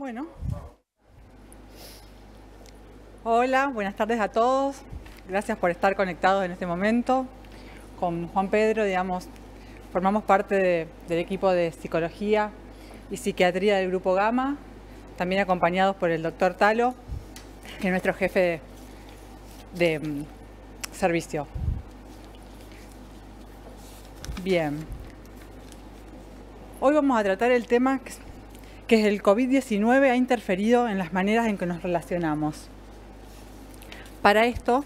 Bueno. Hola, buenas tardes a todos. Gracias por estar conectados en este momento. Con Juan Pedro, formamos parte del equipo de Psicología y Psiquiatría del Grupo Gamma, también acompañados por el doctor Talo, que es nuestro jefe de servicio. Bien. Hoy vamos a tratar el tema que el COVID-19 ha interferido en las maneras en que nos relacionamos. Para esto,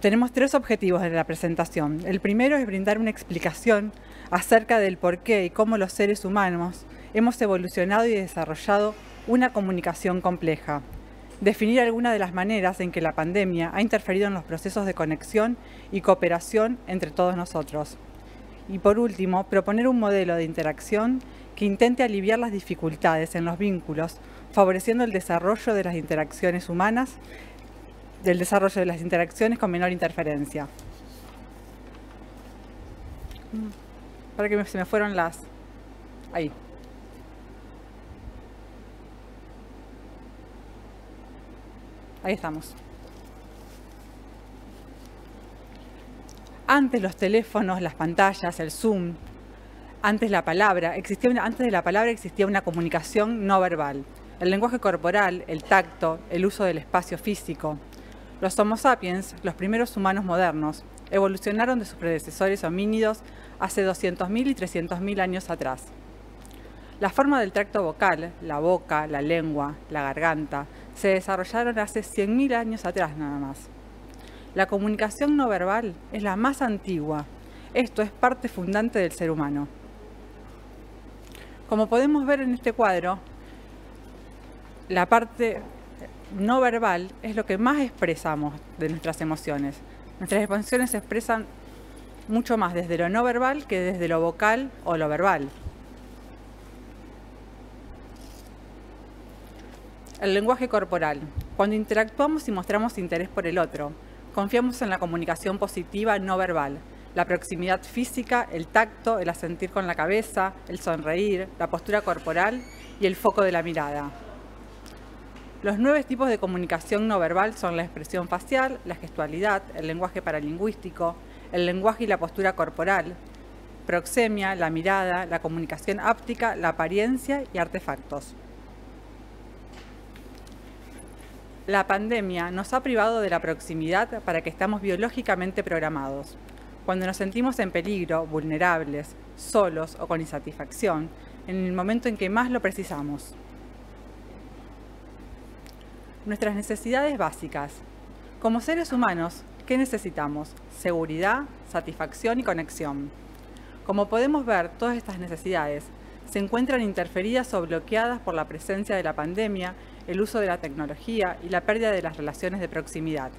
tenemos tres objetivos en la presentación. El primero es brindar una explicación acerca del por qué y cómo los seres humanos hemos evolucionado y desarrollado una comunicación compleja. Definir algunas de las maneras en que la pandemia ha interferido en los procesos de conexión y cooperación entre todos nosotros. Y por último, proponer un modelo de interacción que intente aliviar las dificultades en los vínculos, favoreciendo el desarrollo de las interacciones humanas, del desarrollo de las interacciones con menor interferencia. Para que se me fueron las... Ahí. Ahí estamos. Antes los teléfonos, las pantallas, el Zoom, antes de la palabra existía una comunicación no verbal. El lenguaje corporal, el tacto, el uso del espacio físico. Los Homo sapiens, los primeros humanos modernos, evolucionaron de sus predecesores homínidos hace 200.000 y 300.000 años atrás. La forma del tracto vocal, la boca, la lengua, la garganta, se desarrollaron hace 100.000 años atrás nada más. La comunicación no verbal es la más antigua. Esto es parte fundante del ser humano. Como podemos ver en este cuadro, la parte no verbal es lo que más expresamos de nuestras emociones. Nuestras emociones se expresan mucho más desde lo no verbal que desde lo vocal o lo verbal. El lenguaje corporal. Cuando interactuamos y mostramos interés por el otro, confiamos en la comunicación positiva no verbal, la proximidad física, el tacto, el asentir con la cabeza, el sonreír, la postura corporal y el foco de la mirada. Los 9 tipos de comunicación no verbal son la expresión facial, la gestualidad, el lenguaje paralingüístico, el lenguaje y la postura corporal, proxemia, la mirada, la comunicación háptica, la apariencia y artefactos. La pandemia nos ha privado de la proximidad para que estamos biológicamente programados. Cuando nos sentimos en peligro, vulnerables, solos o con insatisfacción, en el momento en que más lo precisamos. Nuestras necesidades básicas. Como seres humanos, ¿qué necesitamos? Seguridad, satisfacción y conexión. Como podemos ver, todas estas necesidades se encuentran interferidas o bloqueadas por la presencia de la pandemia, el uso de la tecnología y la pérdida de las relaciones de proximidad.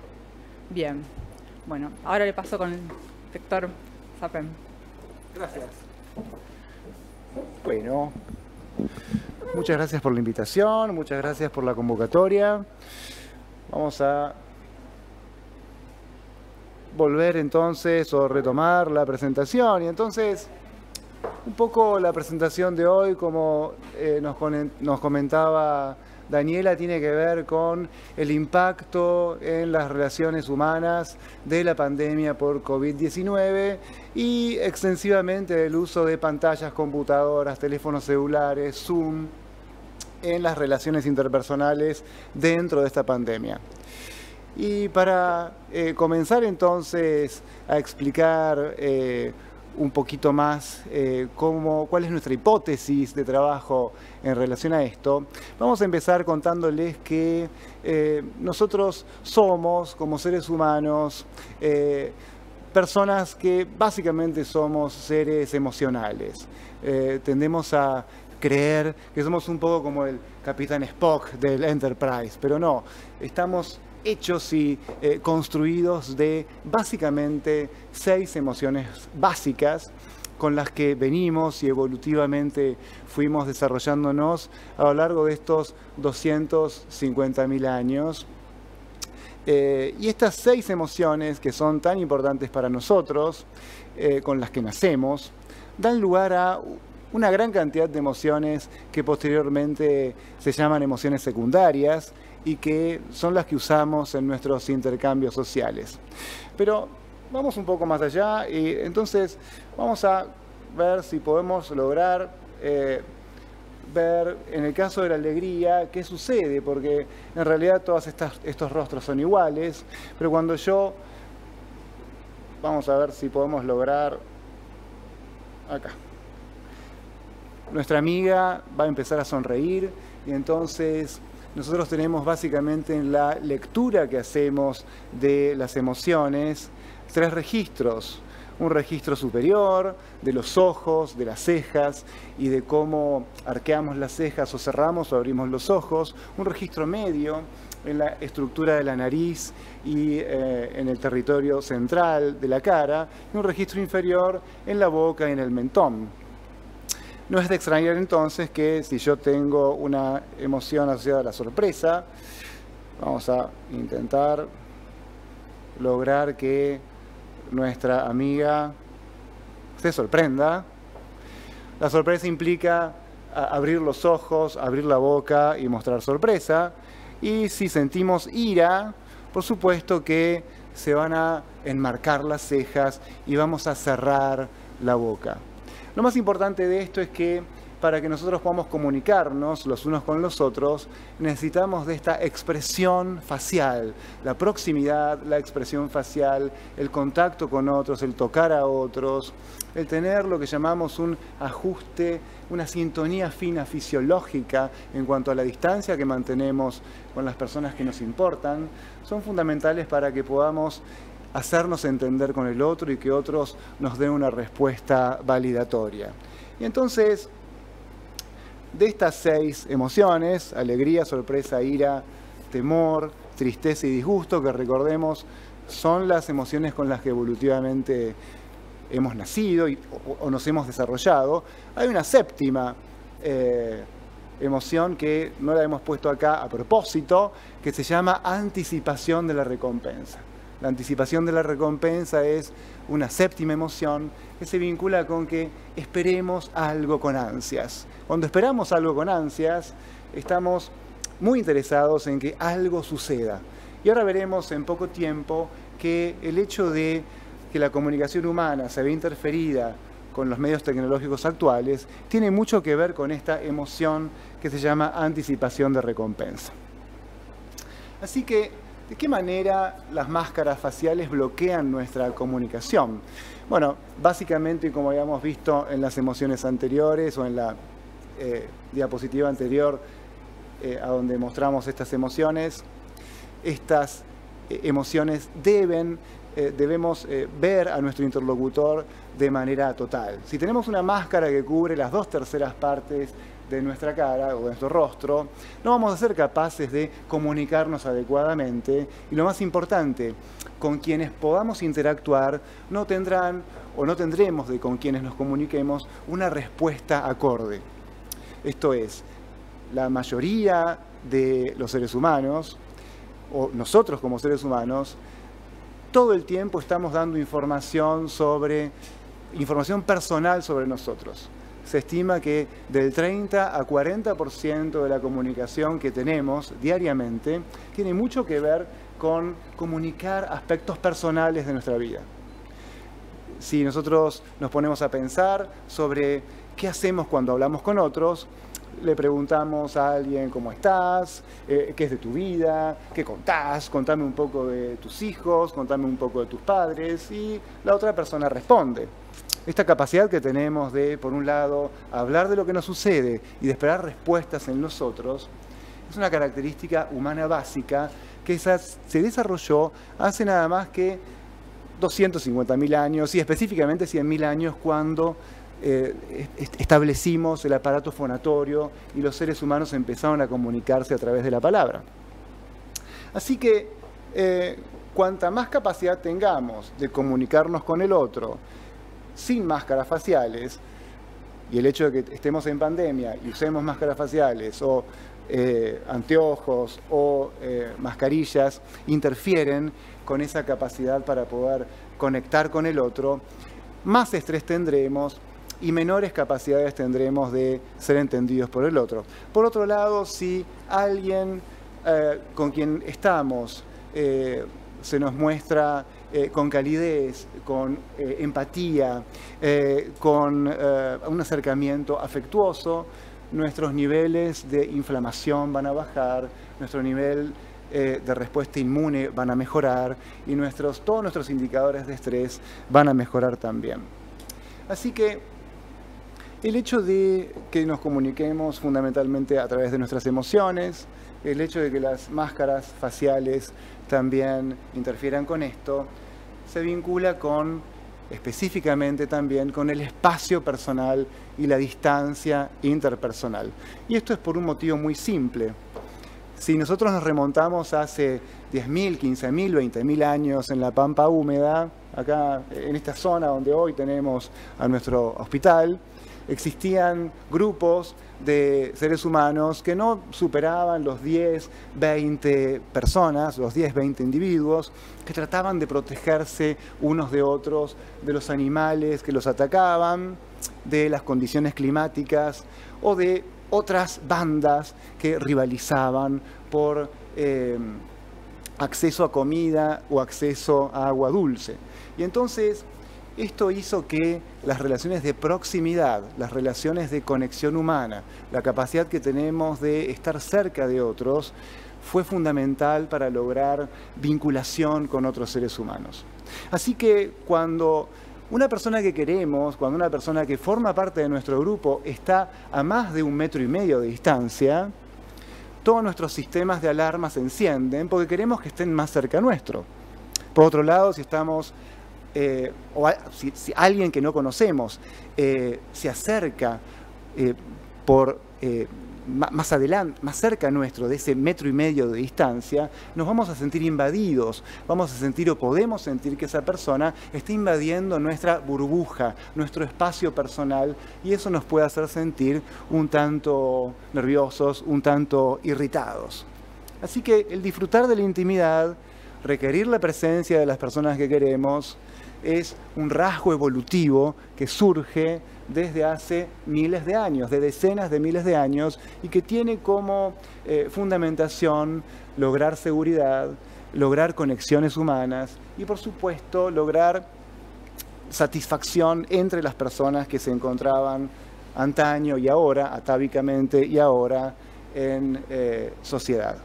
Bien, bueno, ahora le paso con el doctor Sapem. Gracias. Bueno, muchas gracias por la invitación, muchas gracias por la convocatoria. Vamos a volver entonces o retomar la presentación. Y entonces, un poco la presentación de hoy, como nos comentaba Daniela, tiene que ver con el impacto en las relaciones humanas de la pandemia por COVID-19 y extensivamente el uso de pantallas, computadoras, teléfonos celulares, Zoom, en las relaciones interpersonales dentro de esta pandemia. Y para comenzar entonces a explicar un poquito más cuál es nuestra hipótesis de trabajo en relación a esto, vamos a empezar contándoles que nosotros somos, como seres humanos, personas que básicamente somos seres emocionales. Tendemos a creer que somos un poco como el Capitán Spock del Enterprise, pero no, estamos hechos y construidos de básicamente 6 emociones básicas con las que venimos y evolutivamente fuimos desarrollándonos a lo largo de estos 250.000 años. Y estas 6 emociones que son tan importantes para nosotros, con las que nacemos, dan lugar a una gran cantidad de emociones que posteriormente se llaman emociones secundarias y que son las que usamos en nuestros intercambios sociales. Pero vamos un poco más allá y entonces vamos a ver si podemos lograr ver en el caso de la alegría qué sucede, porque en realidad todos estos rostros son iguales, pero cuando yo... Vamos a ver si podemos lograr... Acá. Nuestra amiga va a empezar a sonreír y entonces nosotros tenemos básicamente en la lectura que hacemos de las emociones 3 registros. Un registro superior de los ojos, de las cejas y de cómo arqueamos las cejas o cerramos o abrimos los ojos. Un registro medio en la estructura de la nariz y en el territorio central de la cara. Y un registro inferior en la boca y en el mentón. No es de extrañar entonces que si yo tengo una emoción asociada a la sorpresa, vamos a intentar lograr que nuestra amiga se sorprenda. La sorpresa implica abrir los ojos, abrir la boca y mostrar sorpresa. Y si sentimos ira, por supuesto que se van a enmarcar las cejas y vamos a cerrar la boca. Lo más importante de esto es que para que nosotros podamos comunicarnos los unos con los otros, necesitamos de esta expresión facial, la proximidad, la expresión facial, el contacto con otros, el tocar a otros, el tener lo que llamamos un ajuste, una sintonía fina fisiológica en cuanto a la distancia que mantenemos con las personas que nos importan, son fundamentales para que podamos hacernos entender con el otro y que otros nos den una respuesta validatoria. Y entonces, de estas 6 emociones, alegría, sorpresa, ira, temor, tristeza y disgusto, que recordemos son las emociones con las que evolutivamente hemos nacido o nos hemos desarrollado, hay una 7ª emoción que no la hemos puesto acá a propósito, que se llama anticipación de la recompensa. La anticipación de la recompensa es una 7ª emoción que se vincula con que esperemos algo con ansias. Cuando esperamos algo con ansias, estamos muy interesados en que algo suceda. Y ahora veremos en poco tiempo que el hecho de que la comunicación humana se ve interferida con los medios tecnológicos actuales tiene mucho que ver con esta emoción que se llama anticipación de recompensa. Así que, ¿de qué manera las máscaras faciales bloquean nuestra comunicación? Bueno, básicamente, como habíamos visto en las emociones anteriores o en la diapositiva anterior a donde mostramos estas emociones debemos ver a nuestro interlocutor de manera total. Si tenemos una máscara que cubre las 2/3 partes de nuestra cara o de nuestro rostro, no vamos a ser capaces de comunicarnos adecuadamente y lo más importante, con quienes podamos interactuar no tendrán o no tendremos con quienes nos comuniquemos una respuesta acorde. Esto es, la mayoría de los seres humanos, o nosotros como seres humanos, todo el tiempo estamos dando información personal sobre nosotros. Se estima que del 30 a 40% de la comunicación que tenemos diariamente tiene mucho que ver con comunicar aspectos personales de nuestra vida. Si nosotros nos ponemos a pensar sobre qué hacemos cuando hablamos con otros, le preguntamos a alguien cómo estás, qué es de tu vida, qué contás, contame un poco de tus hijos, contame un poco de tus padres, y la otra persona responde. Esta capacidad que tenemos de, por un lado, hablar de lo que nos sucede y de esperar respuestas en nosotros, es una característica humana básica que se desarrolló hace nada más que 250.000 años y específicamente 100.000 años cuando establecimos el aparato fonatorio y los seres humanos empezaron a comunicarse a través de la palabra. Así que cuanta más capacidad tengamos de comunicarnos con el otro sin máscaras faciales, y el hecho de que estemos en pandemia y usemos máscaras faciales o anteojos o mascarillas interfieren con esa capacidad para poder conectar con el otro, más estrés tendremos, y menores capacidades tendremos de ser entendidos por el otro. Por otro lado, si alguien con quien estamos se nos muestra con calidez, con empatía, con un acercamiento afectuoso, nuestros niveles de inflamación van a bajar, nuestro nivel de respuesta inmune van a mejorar y todos nuestros indicadores de estrés van a mejorar también. Así que el hecho de que nos comuniquemos fundamentalmente a través de nuestras emociones, el hecho de que las máscaras faciales también interfieran con esto, se vincula específicamente también con el espacio personal y la distancia interpersonal. Y esto es por un motivo muy simple. Si nosotros nos remontamos hace 10.000, 15.000, 20.000 años en la Pampa húmeda, acá en esta zona donde hoy tenemos a nuestro hospital, existían grupos de seres humanos que no superaban los 10, 20 personas, los 10, 20 individuos, que trataban de protegerse unos de otros, de los animales que los atacaban, de las condiciones climáticas o de otras bandas que rivalizaban por acceso a comida o acceso a agua dulce. Y entonces esto hizo que las relaciones de proximidad, las relaciones de conexión humana, la capacidad que tenemos de estar cerca de otros, fue fundamental para lograr vinculación con otros seres humanos. Así que cuando una persona que queremos, cuando una persona que forma parte de nuestro grupo está a más de 1,5 metros de distancia, todos nuestros sistemas de alarma se encienden porque queremos que estén más cerca nuestro. Por otro lado, si estamos si alguien que no conocemos se acerca más adelante, más cerca nuestro, de ese 1,5 metros de distancia, nos vamos a sentir invadidos, vamos a sentir o podemos sentir que esa persona está invadiendo nuestra burbuja, nuestro espacio personal, y eso nos puede hacer sentir un tanto nerviosos, un tanto irritados. Así que el disfrutar de la intimidad, requerir la presencia de las personas que queremos, es un rasgo evolutivo que surge desde hace miles de años, de decenas de miles de años, y que tiene como fundamentación lograr seguridad, lograr conexiones humanas y, por supuesto, lograr satisfacción entre las personas que se encontraban antaño y ahora, atávicamente y ahora, en sociedad.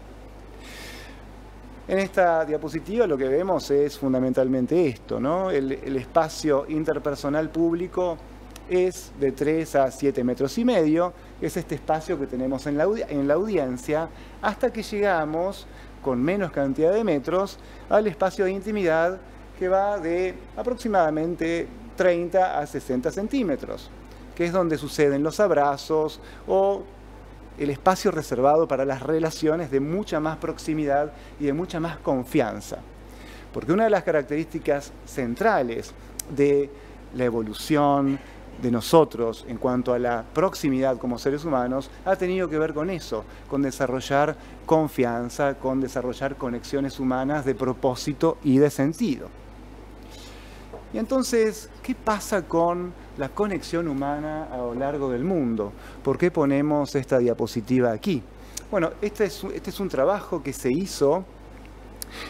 En esta diapositiva lo que vemos es fundamentalmente esto, ¿no? El espacio interpersonal público es de 3 a 7,5 metros, es este espacio que tenemos en la audiencia, hasta que llegamos, con menos cantidad de metros, al espacio de intimidad que va de aproximadamente 30 a 60 centímetros, que es donde suceden los abrazos o el espacio reservado para las relaciones de mucha más proximidad y de mucha más confianza. Porque una de las características centrales de la evolución de nosotros en cuanto a la proximidad como seres humanos ha tenido que ver con eso, con desarrollar confianza, con desarrollar conexiones humanas de propósito y de sentido. Y entonces, ¿qué pasa con la conexión humana a lo largo del mundo? ¿Por qué ponemos esta diapositiva aquí? Bueno, este es un trabajo que se hizo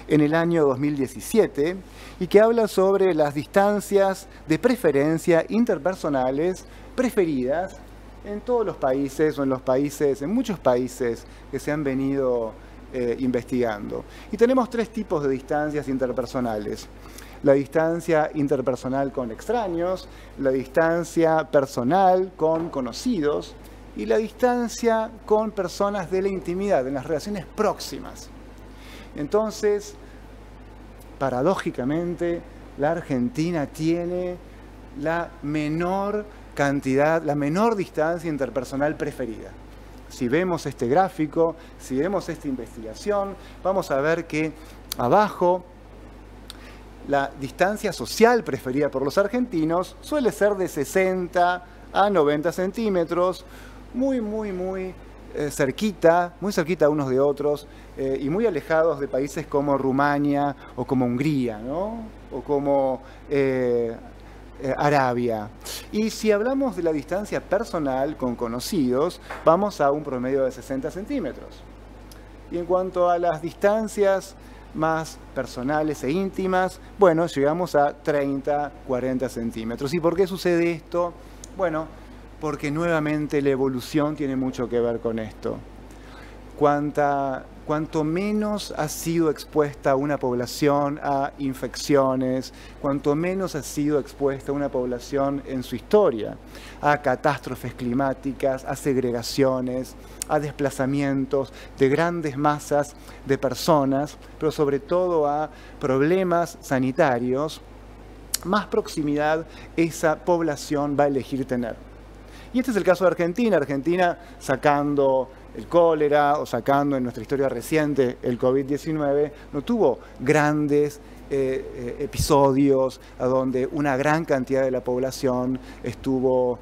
en el año 2017 y que habla sobre las distancias de preferencia interpersonales preferidas en todos los países o en muchos países que se han venido investigando. Y tenemos 3 tipos de distancias interpersonales. La distancia interpersonal con extraños, la distancia personal con conocidos y la distancia con personas de la intimidad, en las relaciones próximas. Entonces, paradójicamente, la Argentina tiene la menor distancia interpersonal preferida. Si vemos este gráfico, si vemos esta investigación, vamos a ver que abajo la distancia social preferida por los argentinos suele ser de 60 a 90 centímetros, muy cerquita unos de otros y muy alejados de países como Rumania o como Hungría, ¿no? O como Arabia. Y si hablamos de la distancia personal con conocidos, vamos a un promedio de 60 centímetros. Y en cuanto a las distancias más personales e íntimas, bueno, llegamos a 30, 40 centímetros. ¿Y por qué sucede esto? Bueno, porque nuevamente la evolución tiene mucho que ver con esto. Cuanto menos ha sido expuesta una población a infecciones, cuanto menos ha sido expuesta una población en su historia a catástrofes climáticas, a segregaciones, a desplazamientos de grandes masas de personas, pero sobre todo a problemas sanitarios, más proximidad esa población va a elegir tener. Y este es el caso de Argentina. Argentina, sacando el cólera o sacando en nuestra historia reciente el COVID-19, no tuvo grandes episodios a donde una gran cantidad de la población estuvo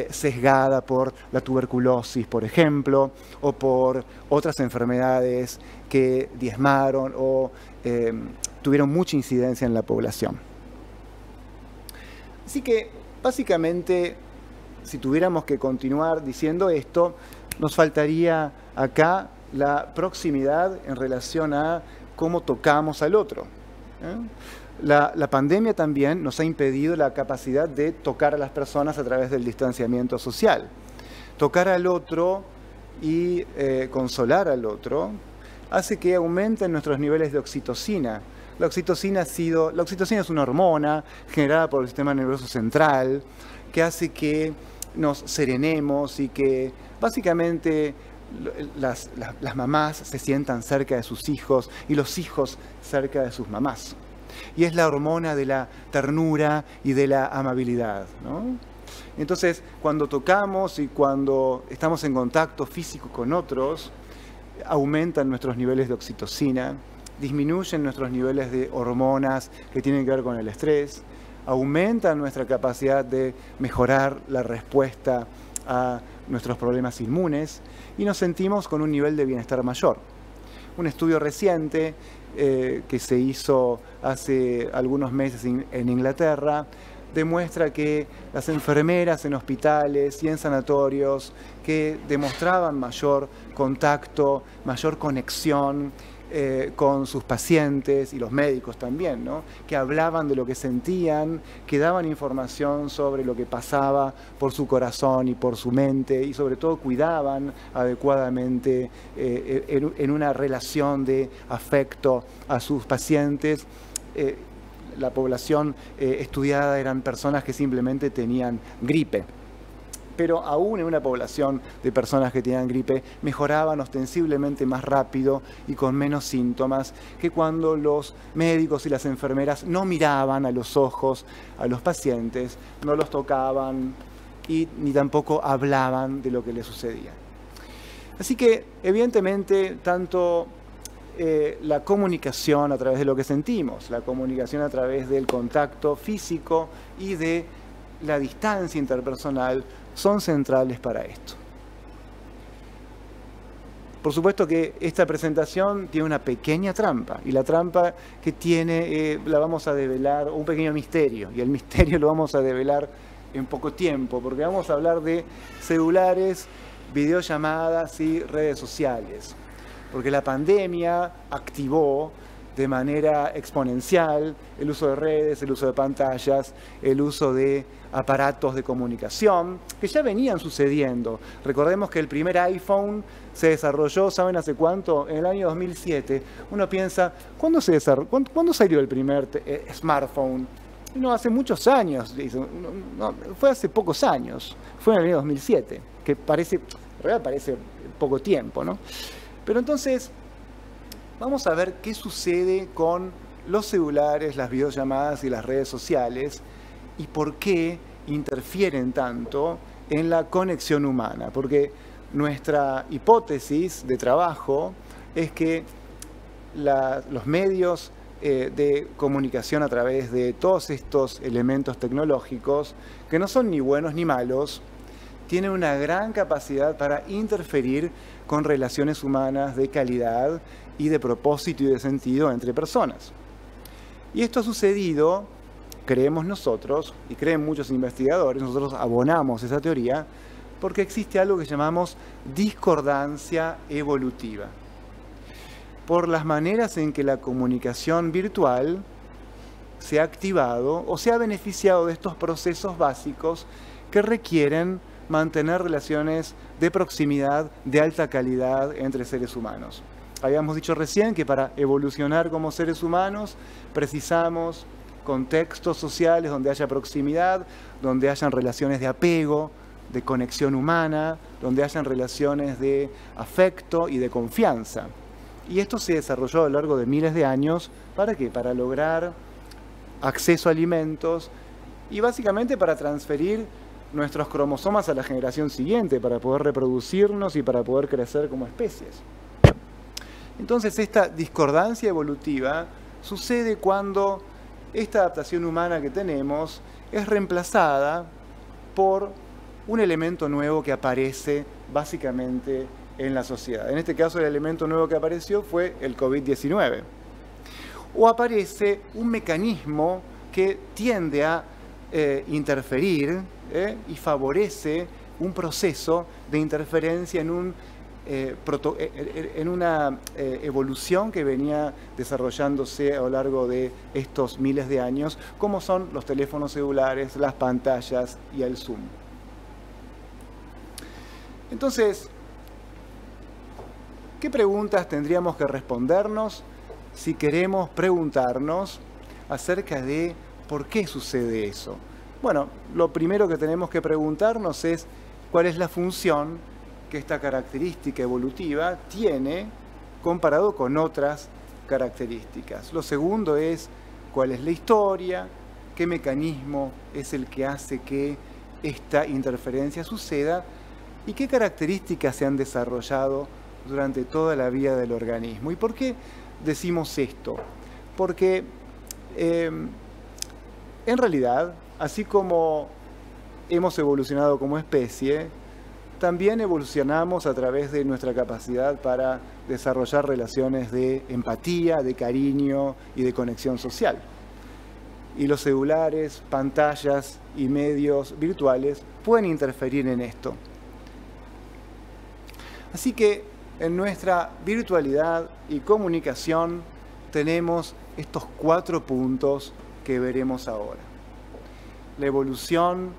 sesgada por la tuberculosis, por ejemplo, o por otras enfermedades que diezmaron o tuvieron mucha incidencia en la población. Así que, básicamente, si tuviéramos que continuar diciendo esto, nos faltaría acá la proximidad en relación a cómo tocamos al otro. La pandemia también nos ha impedido la capacidad de tocar a las personas a través del distanciamiento social. Tocar al otro y consolar al otro hace que aumenten nuestros niveles de oxitocina. La oxitocina es una hormona generada por el sistema nervioso central que hace que nos serenemos y que básicamente las mamás se sientan cerca de sus hijos y los hijos cerca de sus mamás. Y es la hormona de la ternura y de la amabilidad, ¿no? Entonces, cuando tocamos y cuando estamos en contacto físico con otros, aumentan nuestros niveles de oxitocina, disminuyen nuestros niveles de hormonas que tienen que ver con el estrés, aumentan nuestra capacidad de mejorar la respuesta a nuestros problemas inmunes y nos sentimos con un nivel de bienestar mayor. Un estudio reciente que se hizo hace algunos meses en Inglaterra demuestra que las enfermeras en hospitales y en sanatorios que demostraban mayor contacto, mayor conexión con sus pacientes y los médicos también, ¿no? Que hablaban de lo que sentían, que daban información sobre lo que pasaba por su corazón y por su mente y sobre todo cuidaban adecuadamente en una relación de afecto a sus pacientes. La población estudiada eran personas que simplemente tenían gripe. Pero aún en una población de personas que tenían gripe, mejoraban ostensiblemente más rápido y con menos síntomas que cuando los médicos y las enfermeras no miraban a los ojos a los pacientes, no los tocaban y ni tampoco hablaban de lo que les sucedía. Así que, evidentemente, tanto la comunicación a través de lo que sentimos, la comunicación a través del contacto físico y de la distancia interpersonal son centrales para esto. Por supuesto que esta presentación tiene una pequeña trampa, y la trampa que tiene la vamos a develar, un pequeño misterio, y el misterio lo vamos a develar en poco tiempo, porque vamos a hablar de celulares, videollamadas y redes sociales, porque la pandemia activó de manera exponencial el uso de redes, el uso de pantallas, el uso de aparatos de comunicación que ya venían sucediendo. Recordemos que el primer iPhone se desarrolló, ¿saben hace cuánto? En el año 2007. Uno piensa, ¿cuándo salió el primer smartphone? No, hace muchos años. No, fue hace pocos años. Fue en el año 2007, que parece, en realidad parece poco tiempo, ¿no? Pero entonces, vamos a ver qué sucede con los celulares, las videollamadas y las redes sociales y por qué interfieren tanto en la conexión humana. Porque nuestra hipótesis de trabajo es que los medios de comunicación a través de todos estos elementos tecnológicos, que no son ni buenos ni malos, tienen una gran capacidad para interferir con relaciones humanas de calidad y de propósito y de sentido entre personas. Y esto ha sucedido creemos nosotros, y creen muchos investigadores, nosotros abonamos esa teoría, porque existe algo que llamamos discordancia evolutiva. Por las maneras en que la comunicación virtual se ha activado o se ha beneficiado de estos procesos básicos que requieren mantener relaciones de proximidad de alta calidad entre seres humanos. Habíamos dicho recién que para evolucionar como seres humanos precisamos contextos sociales donde haya proximidad, donde hayan relaciones de apego, de conexión humana, donde hayan relaciones de afecto y de confianza. Y esto se desarrolló a lo largo de miles de años. ¿Para qué? Para lograr acceso a alimentos y básicamente para transferir nuestros cromosomas a la generación siguiente, para poder reproducirnos y para poder crecer como especies. Entonces esta discordancia evolutiva sucede cuando esta adaptación humana que tenemos es reemplazada por un elemento nuevo que aparece básicamente en la sociedad. En este caso el elemento nuevo que apareció fue el COVID-19. O aparece un mecanismo que tiende a interferir y favorece un proceso de interferencia en una evolución que venía desarrollándose a lo largo de estos miles de años, como son los teléfonos celulares, las pantallas y el Zoom. Entonces, ¿qué preguntas tendríamos que respondernos si queremos preguntarnos acerca de por qué sucede eso? Bueno, lo primero que tenemos que preguntarnos es cuál es la función que esta característica evolutiva tiene comparado con otras características. Lo segundo es cuál es la historia, qué mecanismo es el que hace que esta interferencia suceda y qué características se han desarrollado durante toda la vida del organismo. ¿Y por qué decimos esto? Porque en realidad, así como hemos evolucionado como especie, también evolucionamos a través de nuestra capacidad para desarrollar relaciones de empatía, de cariño y de conexión social. Y los celulares, pantallas y medios virtuales pueden interferir en esto. Así que en nuestra virtualidad y comunicación tenemos estos 4 puntos que veremos ahora. La evolución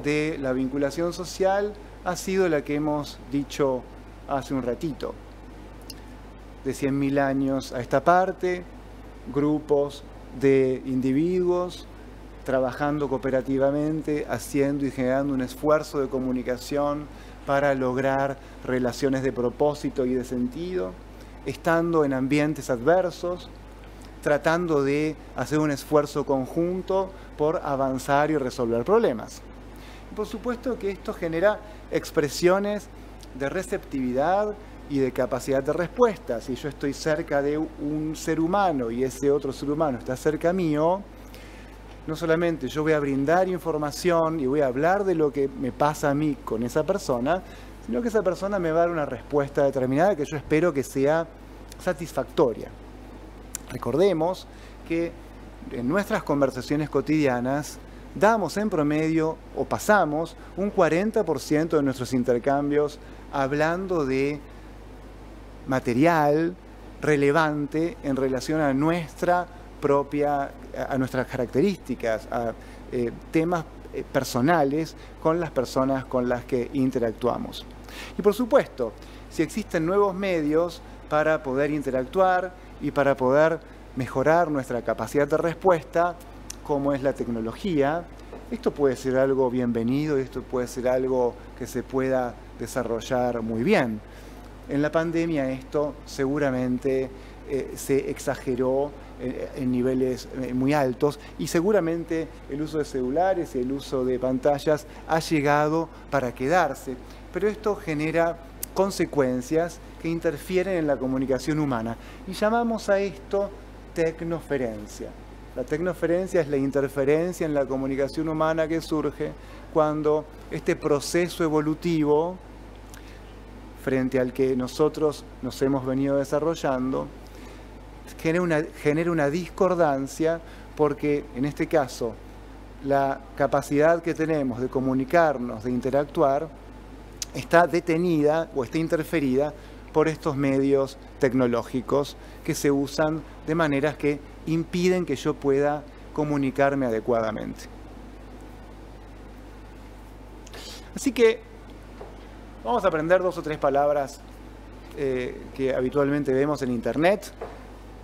de la vinculación social ha sido la que hemos dicho hace un ratito. De 100.000 años a esta parte, grupos de individuos trabajando cooperativamente, haciendo y generando un esfuerzo de comunicación para lograr relaciones de propósito y de sentido, estando en ambientes adversos, tratando de hacer un esfuerzo conjunto por avanzar y resolver problemas. Y por supuesto que esto genera expresiones de receptividad y de capacidad de respuesta. Si yo estoy cerca de un ser humano y ese otro ser humano está cerca mío, no solamente yo voy a brindar información y voy a hablar de lo que me pasa a mí con esa persona, sino que esa persona me va a dar una respuesta determinada que yo espero que sea satisfactoria. Recordemos que en nuestras conversaciones cotidianas damos en promedio o pasamos un 40% de nuestros intercambios hablando de material relevante en relación a nuestras características, a temas personales con las personas con las que interactuamos. Y por supuesto, si existen nuevos medios para poder interactuar y para poder mejorar nuestra capacidad de respuesta, como es la tecnología, esto puede ser algo bienvenido y esto puede ser algo que se pueda desarrollar muy bien. En la pandemia esto seguramente se exageró en niveles muy altos y seguramente el uso de celulares y el uso de pantallas ha llegado para quedarse, pero esto genera consecuencias que interfieren en la comunicación humana y llamamos a esto tecnoferencia. La tecnoferencia es la interferencia en la comunicación humana que surge cuando este proceso evolutivo frente al que nosotros nos hemos venido desarrollando genera una discordancia porque en este caso la capacidad que tenemos de comunicarnos, de interactuar, está detenida o está interferida por estos medios tecnológicos que se usan de maneras que impiden que yo pueda comunicarme adecuadamente. Así que vamos a aprender 2 o 3 palabras que habitualmente vemos en Internet,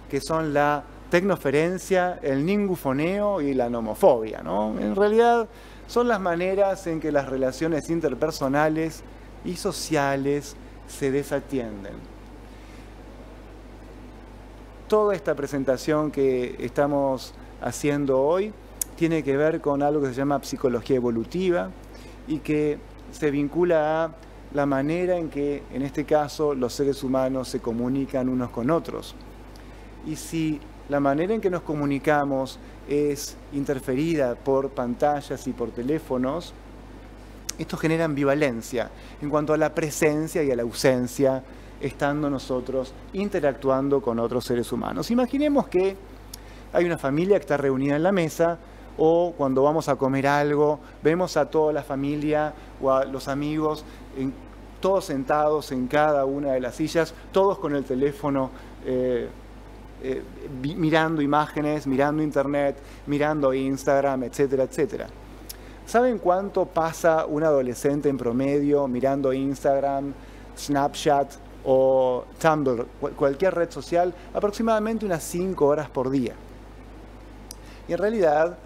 que son la tecnoferencia, el ningufoneo y la nomofobia, ¿no? En realidad son las maneras en que las relaciones interpersonales y sociales se desatienden. Toda esta presentación que estamos haciendo hoy tiene que ver con algo que se llama psicología evolutiva y que se vincula a la manera en que, en este caso, los seres humanos se comunican unos con otros. Y si la manera en que nos comunicamos es interferida por pantallas y por teléfonos, esto genera ambivalencia en cuanto a la presencia y a la ausencia, estando nosotros interactuando con otros seres humanos. Imaginemos que hay una familia que está reunida en la mesa, o cuando vamos a comer algo, vemos a toda la familia o a los amigos, todos sentados en cada una de las sillas, todos con el teléfono, mirando imágenes, mirando internet, mirando Instagram, etcétera, etcétera. ¿Saben cuánto pasa un adolescente en promedio mirando Instagram, Snapchat o Tumblr, cualquier red social? Aproximadamente unas 5 horas por día. Y en realidad,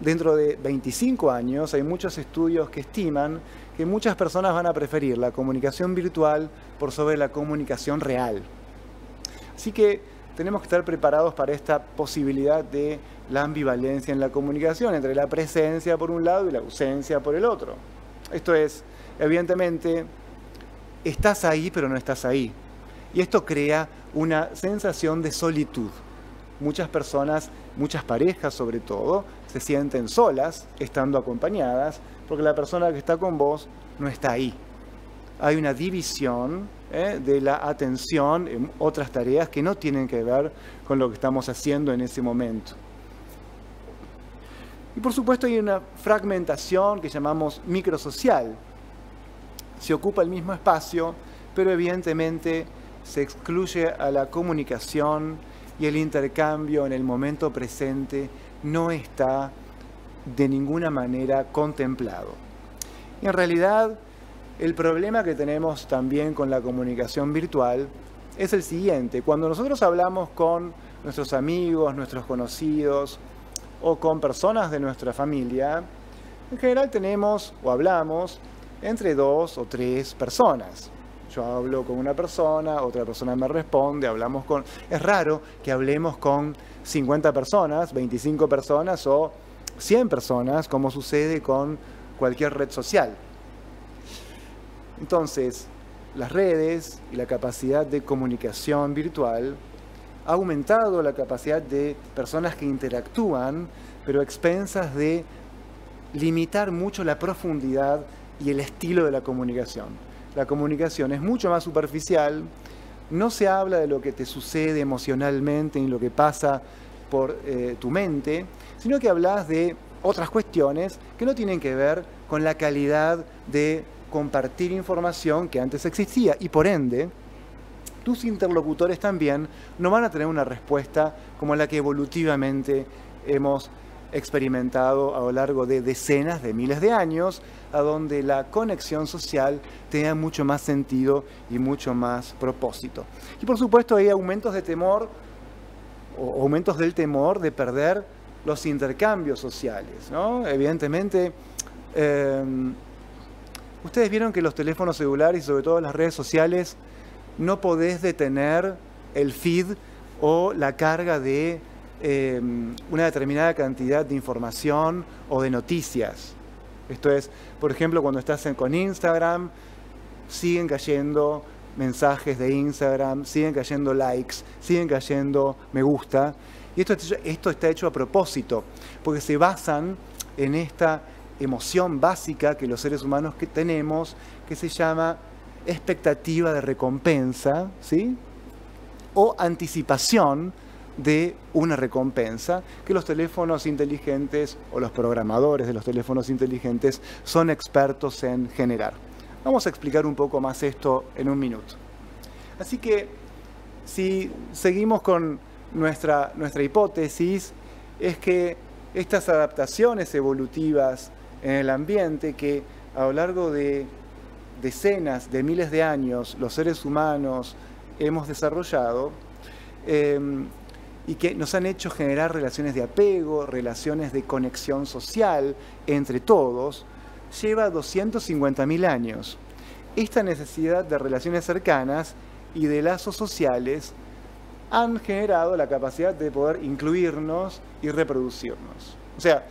dentro de 25 años, hay muchos estudios que estiman que muchas personas van a preferir la comunicación virtual por sobre la comunicación real. Así que tenemos que estar preparados para esta posibilidad de la ambivalencia en la comunicación, entre la presencia por un lado y la ausencia por el otro. Esto es, evidentemente, estás ahí pero no estás ahí. Y esto crea una sensación de solitud. Muchas personas, muchas parejas sobre todo, se sienten solas estando acompañadas porque la persona que está con vos no está ahí. Hay una división de la atención en otras tareas que no tienen que ver con lo que estamos haciendo en ese momento. Y por supuesto hay una fragmentación que llamamos microsocial. Se ocupa el mismo espacio, pero evidentemente se excluye a la comunicación y el intercambio en el momento presente no está de ninguna manera contemplado. Y en realidad, el problema que tenemos también con la comunicación virtual es el siguiente. Cuando nosotros hablamos con nuestros amigos, nuestros conocidos o con personas de nuestra familia, en general tenemos o hablamos entre 2 o 3 personas. Yo hablo con una persona, otra persona me responde, hablamos con... Es raro que hablemos con 50 personas, 25 personas o 100 personas, como sucede con cualquier red social. Entonces, las redes y la capacidad de comunicación virtual ha aumentado la capacidad de personas que interactúan, pero a expensas de limitar mucho la profundidad y el estilo de la comunicación. La comunicación es mucho más superficial, no se habla de lo que te sucede emocionalmente ni lo que pasa por tu mente, sino que hablas de otras cuestiones que no tienen que ver con la calidad de compartir información que antes existía y por ende tus interlocutores también no van a tener una respuesta como la que evolutivamente hemos experimentado a lo largo de decenas de miles de años, a donde la conexión social tenga mucho más sentido y mucho más propósito. Y por supuesto hay aumentos de temor o aumentos del temor de perder los intercambios sociales, ¿no? Evidentemente, ustedes vieron que los teléfonos celulares y sobre todo las redes sociales no podés detener el feed o la carga de una determinada cantidad de información o de noticias. Esto es, por ejemplo, cuando estás con Instagram, siguen cayendo mensajes de Instagram, siguen cayendo likes, siguen cayendo me gusta. Y esto está hecho a propósito, porque se basan en esta emoción básica que los seres humanos que tenemos, que se llama expectativa de recompensa, ¿sí? O anticipación de una recompensa que los teléfonos inteligentes o los programadores de los teléfonos inteligentes son expertos en generar. Vamos a explicar un poco más esto en un minuto. Así que si seguimos con nuestra hipótesis, es que estas adaptaciones evolutivas en el ambiente que a lo largo de decenas de miles de años los seres humanos hemos desarrollado, y que nos han hecho generar relaciones de apego, relaciones de conexión social entre todos, lleva 250.000 años. Esta necesidad de relaciones cercanas y de lazos sociales han generado la capacidad de poder incluirnos y reproducirnos. O sea,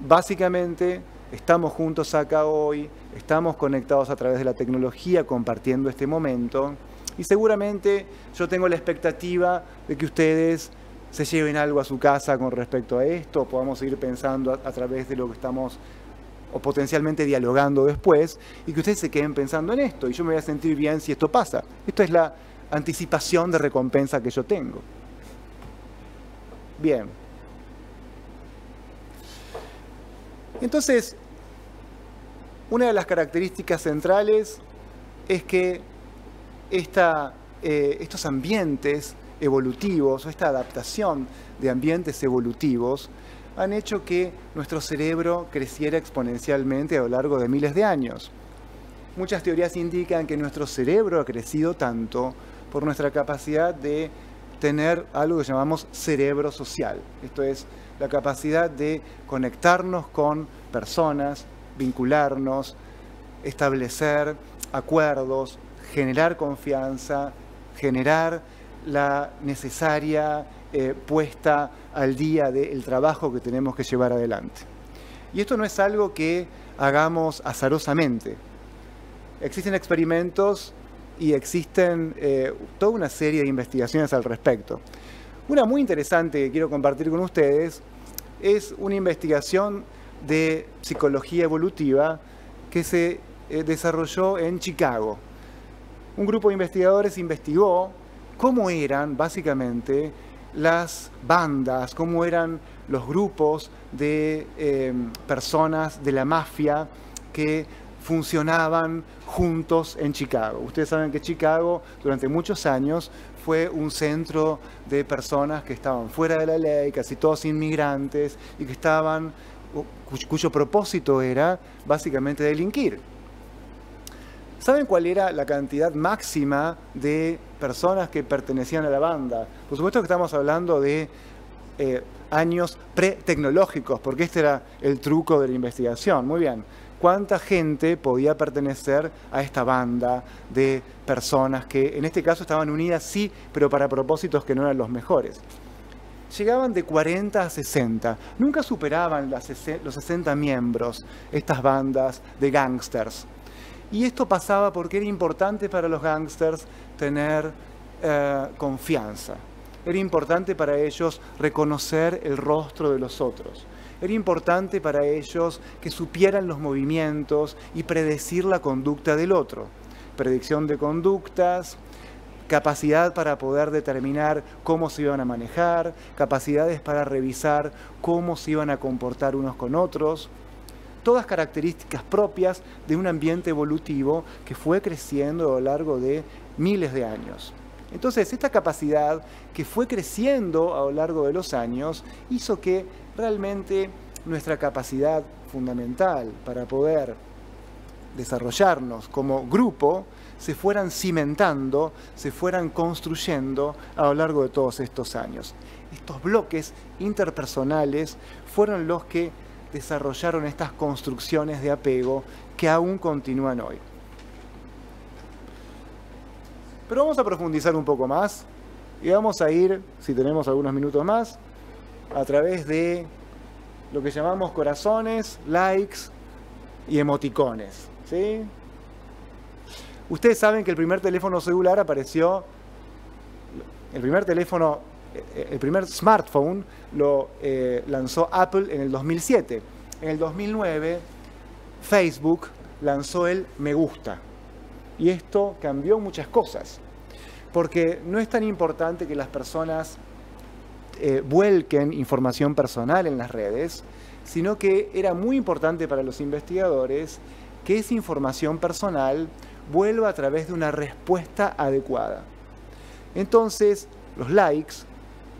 básicamente estamos juntos acá hoy, estamos conectados a través de la tecnología compartiendo este momento, y seguramente yo tengo la expectativa de que ustedes se lleven algo a su casa con respecto a esto, podamos seguir pensando a través de lo que estamos o potencialmente dialogando después, y que ustedes se queden pensando en esto, y yo me voy a sentir bien si esto pasa. Esto es la anticipación de recompensa que yo tengo. Bien. Entonces, una de las características centrales es que estos ambientes evolutivos o esta adaptación de ambientes evolutivos han hecho que nuestro cerebro creciera exponencialmente a lo largo de miles de años. Muchas teorías indican que nuestro cerebro ha crecido tanto por nuestra capacidad de tener algo que llamamos cerebro social. Esto es la capacidad de conectarnos con personas, vincularnos, establecer acuerdos, generar confianza, generar la necesaria puesta al día del trabajo que tenemos que llevar adelante. Y esto no es algo que hagamos azarosamente. Existen experimentos y existen toda una serie de investigaciones al respecto. Una muy interesante que quiero compartir con ustedes es una investigación de psicología evolutiva que se desarrolló en Chicago. Un grupo de investigadores investigó cómo eran básicamente las bandas, cómo eran los grupos de personas de la mafia que funcionaban juntos en Chicago. Ustedes saben que Chicago durante muchos años fue un centro de personas que estaban fuera de la ley, casi todos inmigrantes, y que estaban, cuyo propósito era básicamente delinquir. ¿Saben cuál era la cantidad máxima de personas que pertenecían a la banda? Por supuesto que estamos hablando de años pre-tecnológicos, porque este era el truco de la investigación. Muy bien. ¿Cuánta gente podía pertenecer a esta banda de personas que en este caso estaban unidas, sí, pero para propósitos que no eran los mejores? Llegaban de 40 a 60. Nunca superaban los 60 miembros estas bandas de gángsters. Y esto pasaba porque era importante para los gángsters tener confianza. Era importante para ellos reconocer el rostro de los otros. Era importante para ellos que supieran los movimientos y predecir la conducta del otro. Predicción de conductas, capacidad para poder determinar cómo se iban a manejar, capacidades para revisar cómo se iban a comportar unos con otros. Todas características propias de un ambiente evolutivo que fue creciendo a lo largo de miles de años. Entonces, esta capacidad que fue creciendo a lo largo de los años hizo que realmente nuestra capacidad fundamental para poder desarrollarnos como grupo se fueran cimentando, se fueran construyendo a lo largo de todos estos años. Estos bloques interpersonales fueron los que desarrollaron estas construcciones de apego que aún continúan hoy. Pero vamos a profundizar un poco más y vamos a ir, si tenemos algunos minutos más, a través de lo que llamamos corazones, likes y emoticones, ¿sí? Ustedes saben que el primer teléfono celular apareció, el primer smartphone lo lanzó Apple en el 2007. En el 2009, Facebook lanzó el me gusta. Y esto cambió muchas cosas, porque no es tan importante que las personas vuelquen información personal en las redes, sino que era muy importante para los investigadores que esa información personal vuelva a través de una respuesta adecuada. Entonces, los likes,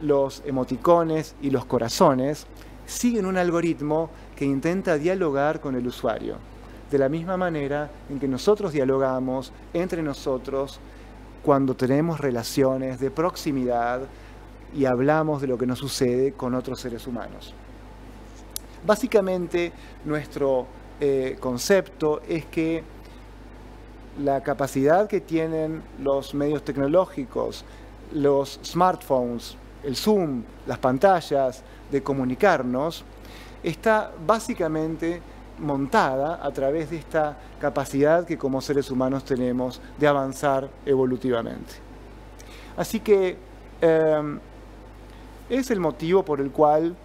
los emoticones y los corazones siguen un algoritmo que intenta dialogar con el usuario, de la misma manera en que nosotros dialogamos entre nosotros cuando tenemos relaciones de proximidad y hablamos de lo que nos sucede con otros seres humanos. Básicamente, nuestro concepto es que la capacidad que tienen los medios tecnológicos, los smartphones, el Zoom, las pantallas, de comunicarnos, está básicamente montada a través de esta capacidad que como seres humanos tenemos de avanzar evolutivamente. Así que es el motivo por el cual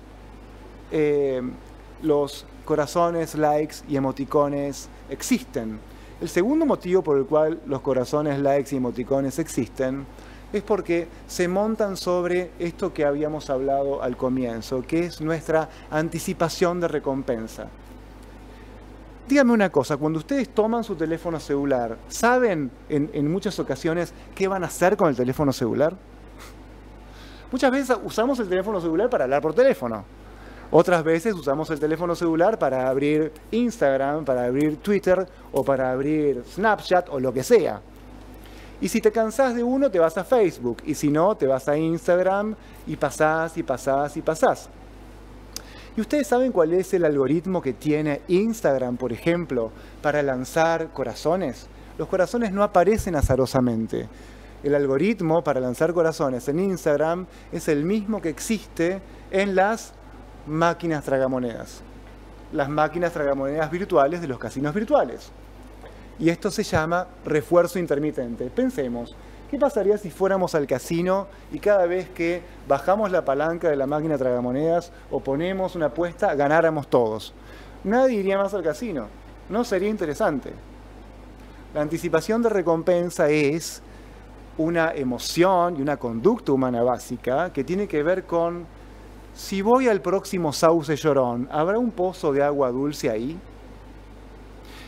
los corazones, likes y emoticones existen. El segundo motivo por el cual los corazones, likes y emoticones existen es porque se montan sobre esto que habíamos hablado al comienzo, que es nuestra anticipación de recompensa. Díganme una cosa, cuando ustedes toman su teléfono celular, ¿saben en muchas ocasiones qué van a hacer con el teléfono celular? Muchas veces usamos el teléfono celular para hablar por teléfono. Otras veces usamos el teléfono celular para abrir Instagram, para abrir Twitter o para abrir Snapchat o lo que sea. Y si te cansás de uno, te vas a Facebook. Y si no, te vas a Instagram y pasás y pasás y pasás. ¿Y ustedes saben cuál es el algoritmo que tiene Instagram, por ejemplo, para lanzar corazones? Los corazones no aparecen azarosamente. El algoritmo para lanzar corazones en Instagram es el mismo que existe en las máquinas tragamonedas. Las máquinas tragamonedas virtuales de los casinos virtuales. Y esto se llama refuerzo intermitente. Pensemos, ¿qué pasaría si fuéramos al casino y cada vez que bajamos la palanca de la máquina tragamonedas o ponemos una apuesta, ganáramos todos? Nadie iría más al casino. No sería interesante. La anticipación de recompensa es una emoción y una conducta humana básica que tiene que ver con: si voy al próximo sauce llorón, ¿habrá un pozo de agua dulce ahí?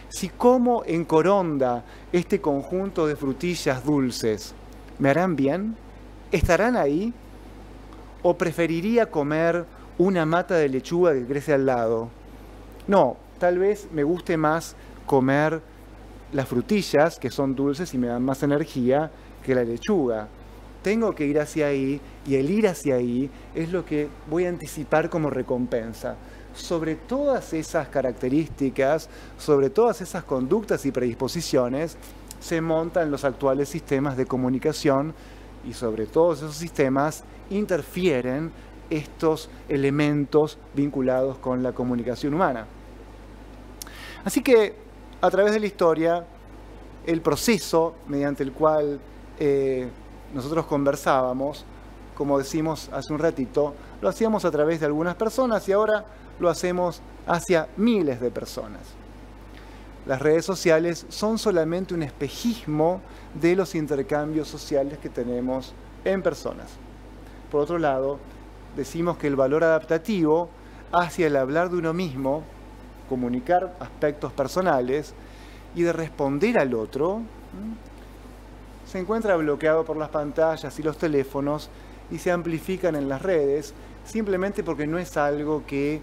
Si como en Coronda este conjunto de frutillas dulces, ¿me harán bien? ¿Estarán ahí? ¿O preferiría comer una mata de lechuga que crece al lado? No, tal vez me guste más comer las frutillas, que son dulces y me dan más energía, que la lechuga. Tengo que ir hacia ahí, y el ir hacia ahí es lo que voy a anticipar como recompensa. Sobre todas esas características, sobre todas esas conductas y predisposiciones, se montan los actuales sistemas de comunicación y sobre todos esos sistemas interfieren estos elementos vinculados con la comunicación humana. Así que, a través de la historia, el proceso mediante el cual nosotros conversábamos, como decimos hace un ratito, lo hacíamos a través de algunas personas y ahora lo hacemos hacia miles de personas. Las redes sociales son solamente un espejismo de los intercambios sociales que tenemos en personas. Por otro lado, decimos que el valor adaptativo hacia el hablar de uno mismo, comunicar aspectos personales y de responder al otro, se encuentra bloqueado por las pantallas y los teléfonos y se amplifican en las redes simplemente porque no es algo que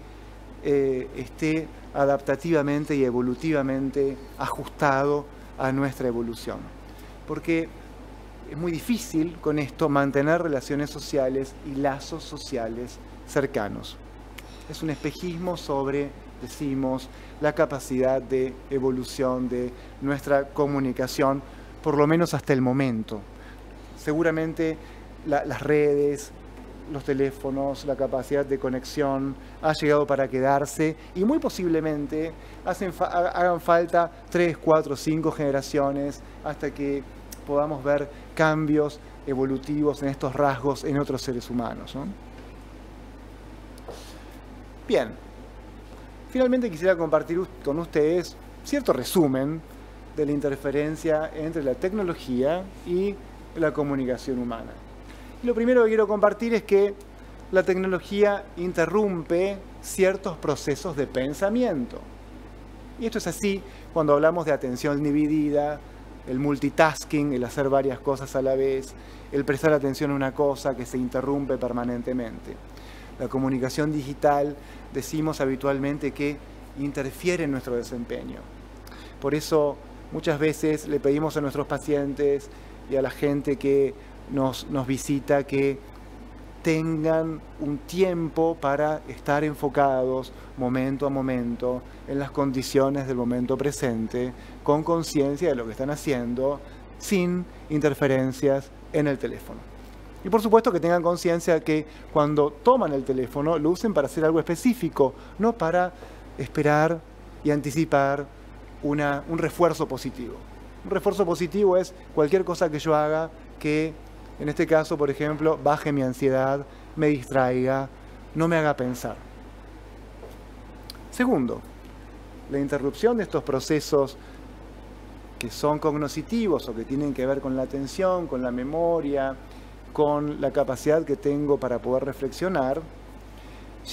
esté adaptativamente y evolutivamente ajustado a nuestra evolución. Porque es muy difícil con esto mantener relaciones sociales y lazos sociales cercanos. Es un espejismo sobre, decimos, la capacidad de evolución de nuestra comunicación, por lo menos hasta el momento. Seguramente las redes, los teléfonos, la capacidad de conexión ha llegado para quedarse y muy posiblemente hagan falta 3, 4, 5 generaciones hasta que podamos ver cambios evolutivos en estos rasgos en otros seres humanos, ¿no? Bien, finalmente quisiera compartir con ustedes cierto resumen de la interferencia entre la tecnología y la comunicación humana. Y lo primero que quiero compartir es que la tecnología interrumpe ciertos procesos de pensamiento. Y esto es así cuando hablamos de atención dividida, el multitasking, el hacer varias cosas a la vez, el prestar atención a una cosa que se interrumpe permanentemente. La comunicación digital, decimos habitualmente que interfiere en nuestro desempeño. Por eso muchas veces le pedimos a nuestros pacientes y a la gente que nos visita que tengan un tiempo para estar enfocados momento a momento en las condiciones del momento presente, con conciencia de lo que están haciendo, sin interferencias en el teléfono. Y por supuesto que tengan conciencia que cuando toman el teléfono lo usen para hacer algo específico, no para esperar y anticipar un refuerzo positivo. Un refuerzo positivo es cualquier cosa que yo haga que, en este caso, por ejemplo, baje mi ansiedad, me distraiga, no me haga pensar. Segundo, la interrupción de estos procesos que son cognitivos o que tienen que ver con la atención, con la memoria, con la capacidad que tengo para poder reflexionar,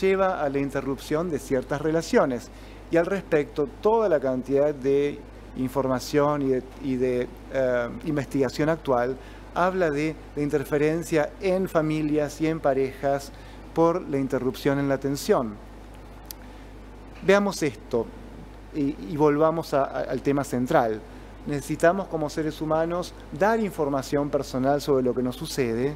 lleva a la interrupción de ciertas relaciones. Y al respecto, toda la cantidad de información y de investigación actual habla de la interferencia en familias y en parejas por la interrupción en la atención. Veamos esto y volvamos al tema central. Necesitamos como seres humanos dar información personal sobre lo que nos sucede,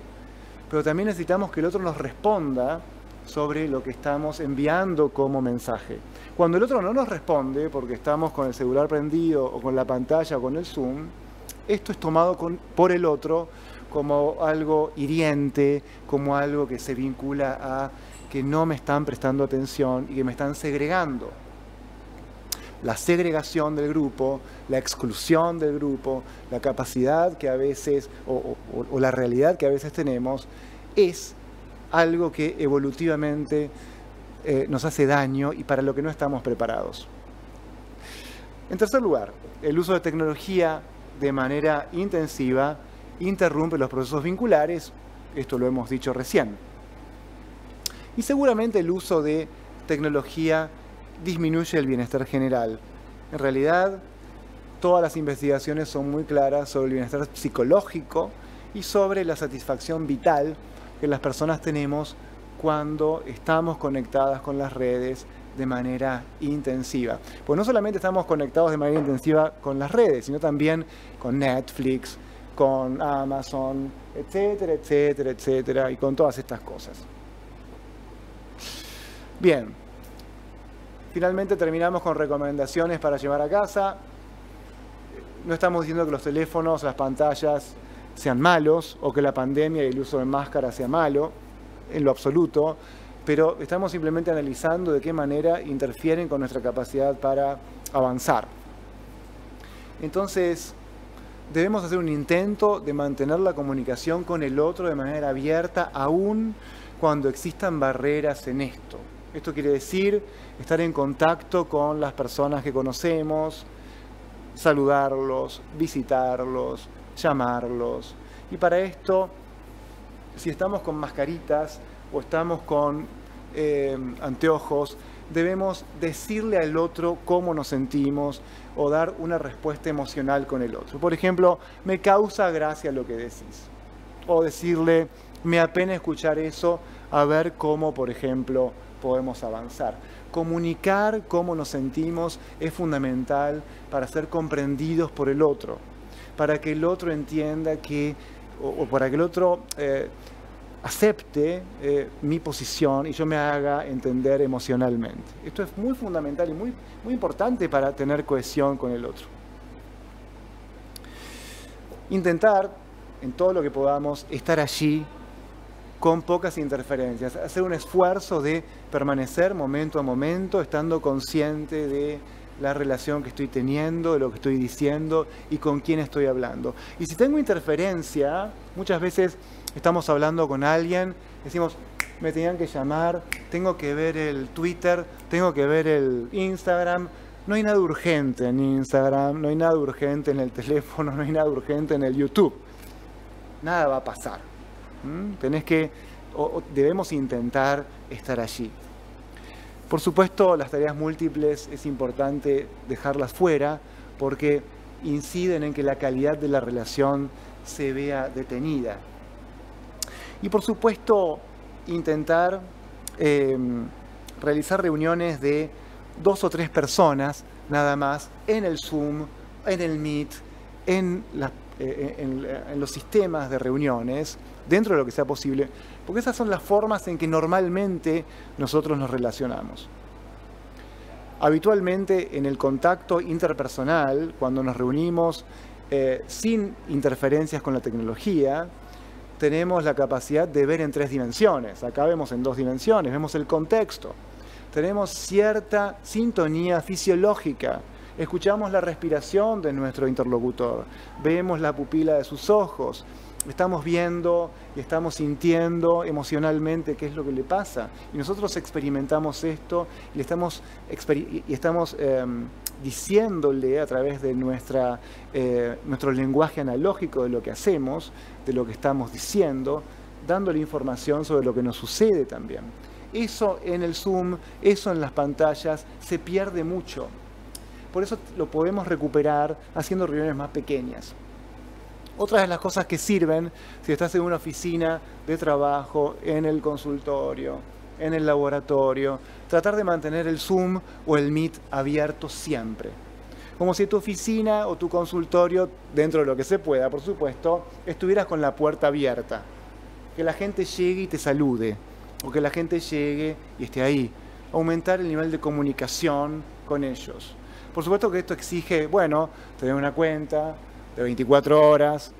pero también necesitamos que el otro nos responda sobre lo que estamos enviando como mensaje. Cuando el otro no nos responde porque estamos con el celular prendido o con la pantalla o con el Zoom, esto es tomado por el otro como algo hiriente, como algo que se vincula a que no me están prestando atención y que me están segregando. La segregación del grupo, la exclusión del grupo, la capacidad que a veces, o la realidad que a veces tenemos, es algo que evolutivamente nos hace daño y para lo que no estamos preparados. En tercer lugar, el uso de tecnología de manera intensiva interrumpe los procesos vinculares, esto lo hemos dicho recién. Y seguramente el uso de tecnología disminuye el bienestar general. En realidad, todas las investigaciones son muy claras sobre el bienestar psicológico y sobre la satisfacción vital que las personas tenemos cuando estamos conectadas con las redes de manera intensiva. Pues no solamente estamos conectados de manera intensiva con las redes, sino también con Netflix, con Amazon, etcétera, etcétera, etcétera, y con todas estas cosas. Bien, finalmente terminamos con recomendaciones para llevar a casa. No estamos diciendo que los teléfonos, las pantallas sean malos o que la pandemia y el uso de máscaras sea malo, en lo absoluto, pero estamos simplemente analizando de qué manera interfieren con nuestra capacidad para avanzar. Entonces, debemos hacer un intento de mantener la comunicación con el otro de manera abierta, aún cuando existan barreras en esto. Esto quiere decir estar en contacto con las personas que conocemos, saludarlos, visitarlos, llamarlos. Y para esto, si estamos con mascaritas o estamos con anteojos, debemos decirle al otro cómo nos sentimos o dar una respuesta emocional con el otro. Por ejemplo, me causa gracia lo que decís. O decirle, me apena escuchar eso, a ver cómo, por ejemplo, podemos avanzar. Comunicar cómo nos sentimos es fundamental para ser comprendidos por el otro, para que el otro entienda que, o para que el otro acepte mi posición y yo me haga entender emocionalmente. Esto es muy fundamental y muy importante para tener cohesión con el otro. Intentar, en todo lo que podamos, estar allí con pocas interferencias, hacer un esfuerzo de permanecer momento a momento, estando consciente de la relación que estoy teniendo, de lo que estoy diciendo y con quién estoy hablando. Y si tengo interferencia, muchas veces estamos hablando con alguien, decimos, me tenían que llamar, tengo que ver el Twitter, tengo que ver el Instagram. No hay nada urgente en Instagram, no hay nada urgente en el teléfono, no hay nada urgente en el YouTube. Nada va a pasar. Tenés que o debemos intentar estar allí. Por supuesto, las tareas múltiples es importante dejarlas fuera porque inciden en que la calidad de la relación se vea detenida. Y por supuesto, intentar realizar reuniones de 2 o 3 personas nada más en el Zoom, en el Meet, en los sistemas de reuniones, dentro de lo que sea posible, porque esas son las formas en que normalmente nosotros nos relacionamos. Habitualmente en el contacto interpersonal, cuando nos reunimos sin interferencias con la tecnología, tenemos la capacidad de ver en 3 dimensiones. Acá vemos en 2 dimensiones, vemos el contexto. Tenemos cierta sintonía fisiológica. Escuchamos la respiración de nuestro interlocutor, vemos la pupila de sus ojos, estamos viendo y estamos sintiendo emocionalmente qué es lo que le pasa. Y nosotros experimentamos esto y estamos diciéndole a través de nuestro lenguaje analógico de lo que hacemos, de lo que estamos diciendo, dándole información sobre lo que nos sucede también. Eso en el Zoom, eso en las pantallas, se pierde mucho. Por eso lo podemos recuperar haciendo reuniones más pequeñas. Otra de las cosas que sirven, si estás en una oficina de trabajo, en el consultorio, en el laboratorio, tratar de mantener el Zoom o el Meet abierto siempre. Como si tu oficina o tu consultorio, dentro de lo que se pueda, por supuesto, estuvieras con la puerta abierta. Que la gente llegue y te salude, o que la gente llegue y esté ahí. Aumentar el nivel de comunicación con ellos. Por supuesto que esto exige, bueno, tener una cuenta de 24 horas.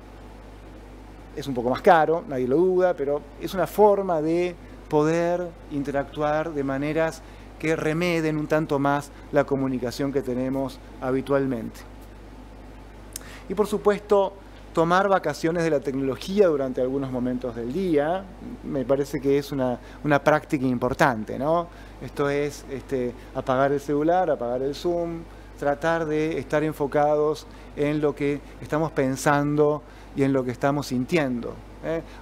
Es un poco más caro, nadie lo duda, pero es una forma de poder interactuar de maneras que remeden un tanto más la comunicación que tenemos habitualmente. Y por supuesto, tomar vacaciones de la tecnología durante algunos momentos del día, me parece que es una práctica importante, ¿no? Esto es apagar el celular, apagar el Zoom, tratar de estar enfocados en lo que estamos pensando y en lo que estamos sintiendo.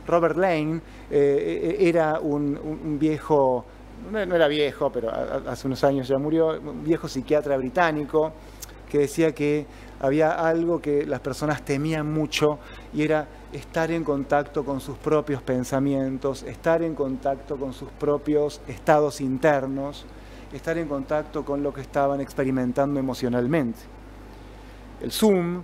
Robert Lane era un viejo, no era viejo, pero hace unos años ya murió, un viejo psiquiatra británico que decía que había algo que las personas temían mucho y era estar en contacto con sus propios pensamientos, estar en contacto con sus propios estados internos, estar en contacto con lo que estaban experimentando emocionalmente. El Zoom,